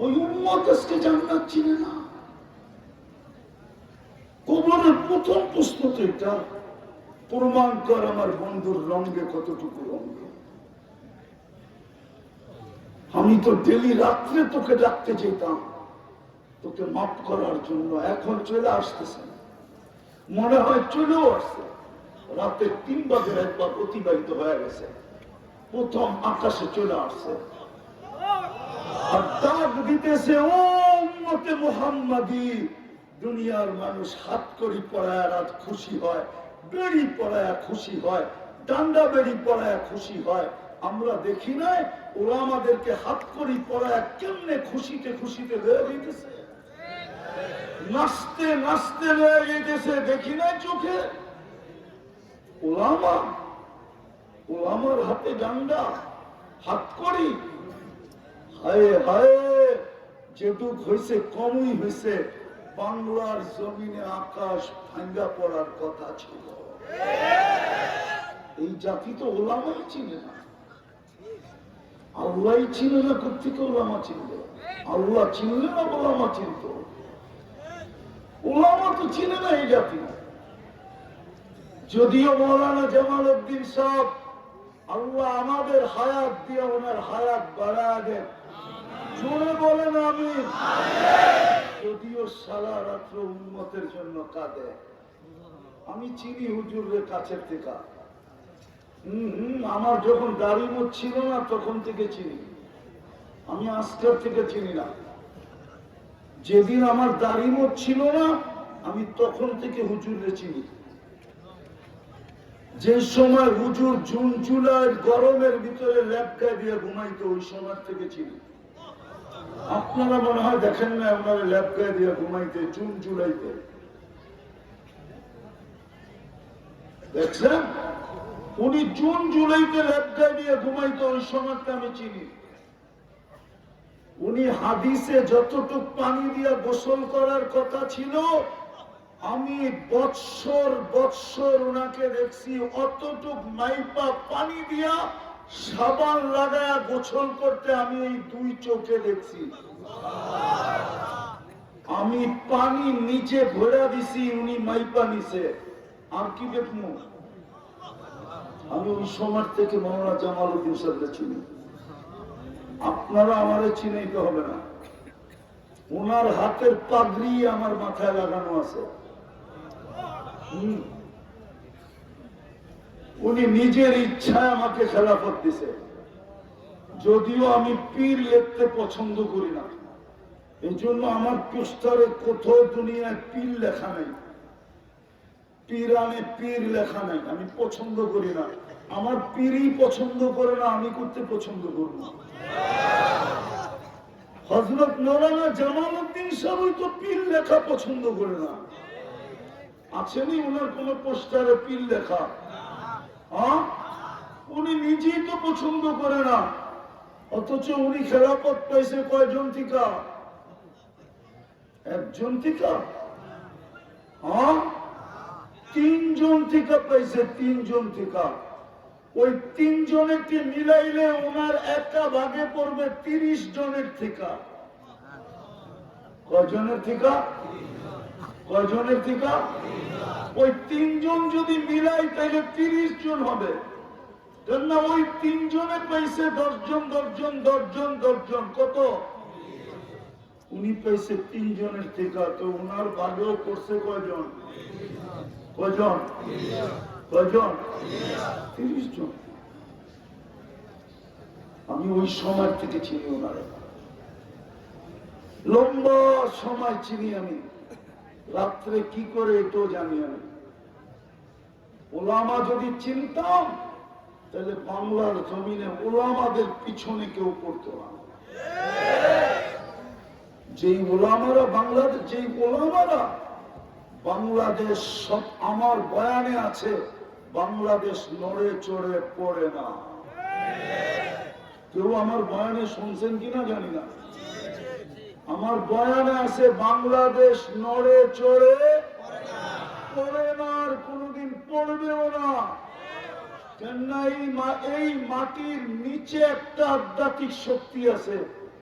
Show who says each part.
Speaker 1: ওই উম্মত আজকে জান্নাত চিনে না। কবরের প্রথম প্রশ্ন তো এটা, প্রমাণ কর আমার বন্ধুর রঙে কতটুকু রঙে। আমি তো ডেলি রাত্রে তোকে ডাকতে যেতাম তোকে মাফ করার জন্য, এখন চলে আসতেছে, মনে হয় চলেও আসছে। রাতে 3 বাজে একবার অতিবাহিত হয়ে গেছে, প্রথম আকাশে চলে আসছে আর ডাক দিতেছে, ও উম্মতে মুহাম্মাদি। দুনিয়ার মানুষ হাত করি পড়ায় রাত খুশি হয়, বেড়ি পড়ায় খুশি হয়, ডান্ডা বেড়ি পড়ায় খুশি হয়। আমরা দেখি নাই ওরা আমাদেরকে হাত করি পড়ায় কেমনে খুশিতে খুশিতে লয়ে দিতেছে, নাচতে নাচতে লয়ে যেতেছে, দেখি নাই চোখে। ওলামা, ওলামার হাতে ডান্ডা, হাত করি। হায় হায়, যেটুক হয়েছে কমই হয়েছে। বাংলার জমিনে আকাশ ভাঙ্গা পড়ার কথা ছিল। এই জাতি তো ওলামাই চিনে না, আল্লাহ চিনে না। কোথেকে ওলামা চিনবে? আল্লাহ চিনলে না ওলামা চিনত? ওলামা তো চিনে না এই জাতি। যদিও মৌলানা জামাল উদ্দিন সাহেব, আল্লাহ আমাদের হায়াত দিয়ে ওনার হায়াত বাড়ায় দেন, জোরে বলেন আমিন। যদিও সারা রাত্র উম্মতের জন্য কাঁদে। আমি চিনি হুজুরের কাছের থেকে। আমার যখন দাড়ি মুখ ছিল না তখন থেকে চিনি, আমি আজকের থেকে চিনি না। যেদিন আমার দাড়ি মুখ ছিল না আমি তখন থেকে হুজুরে চিনি। যে সময় হুজুর জুন জুলাই গরমের ভিতরে ল্যাপকায় দিয়ে ঘুমাইতো, ওই সময় থেকে চিনি। আপনারা মনে হয় দেখেন না ওনারা ল্যাপকায় দিয়ে ঘুমাইতে জুন জুলাইতে, দেখছেন? উনি জুন জুলাইতে ল্যাপকায় দিয়ে ঘুমাইতো, ওই সময়টা আমি চিনি। উনি হাদিসে যতটুক পানি দিয়া গোসল করার কথা ছিল, আমি বৎসর বৎসর ওনাকে দেখছি অতটুক মাইপা পানি দিয়া সাবান লাগায়া গোসল করতে আমি এই 2 চোখে দেখছি। আমি পানি নিচে ভরা দিছি, উনি মাইপা নিছে, আর কি দেখবো? আমি ওই সময় থেকে মৌলানা জামাল উদ্দিন সাহেবকে চিনি। আপনারা আমারে চিনাইতে হবে না, ওনার হাতের পাগড়ি আমার মাথায় লাগানো আছে। উনি নিজের ইচ্ছায় আমাকে খেলাফত দিছে। যদিও আমি পীর লিখতে পছন্দ করি না, এই জন্য আমার পোস্টারে কোথাও দুনিয়ায় পীর লেখা নাই, পীরানে পীর লেখা নাই। আমি পছন্দ করি না, আমার পীরই পছন্দ করে না, আমি করতে পছন্দ করব না। হযরত মৌলানা জামাল উদ্দিন সাহেব তো পীর লেখা পছন্দ করে না। আছেনি ওনার কোন পোস্টারে পীর লেখা? উনি নিজেই তো পছন্দ করে না, অথচ উনি খেলাফত পাইছে কয়জন থেকে? একজন থেকে? 3 জন থেকে পাইছে, 3 জন থেকে। ওই 3 জনেরকে মিলাইলে ওনার একটা ভাগে পড়বে 30 জনের থেকে। কয়জনের থেকে? কয়জনের থেকে? ওই 3 জন যদি মিলাই তাহলে 30 জন হবে না? ওই 3 জনে পাইছে 10 জন 10 জন 10 জন 10 জন, কত? উনি পাইছে 3 জনের থেকে। তো ওনার ভাগেও করছে কয়জন? কয়জন? কয়জন? 30 জন। আমি ওই সময় থেকে চিনি ওনারা, লম্বা সময় চিনি আমি। রাত্রে কি করে এটাও জানি আমি। ওলামা যদি চিনতাম তাহলে বাংলার জমিনে ওলামাদের পিছনে কেউ পড়তো না। যেই ওলামারা বাংলাদেশ, যেই ওলামারা বাংলাদেশ সব আমার বয়ানে আছে, বাংলাদেশ নড়ে চড়ে পড়ে না। কেউ আমার বয়ানে শুনছেন কিনা জানি না, আমার বয়ানে আছে বাংলাদেশ নড়ে চড়ে পড়ে না, আর কোনদিন পড়বেও না। কেননা এই মাটির নিচে একটা আধ্যাত্মিক শক্তি আছে,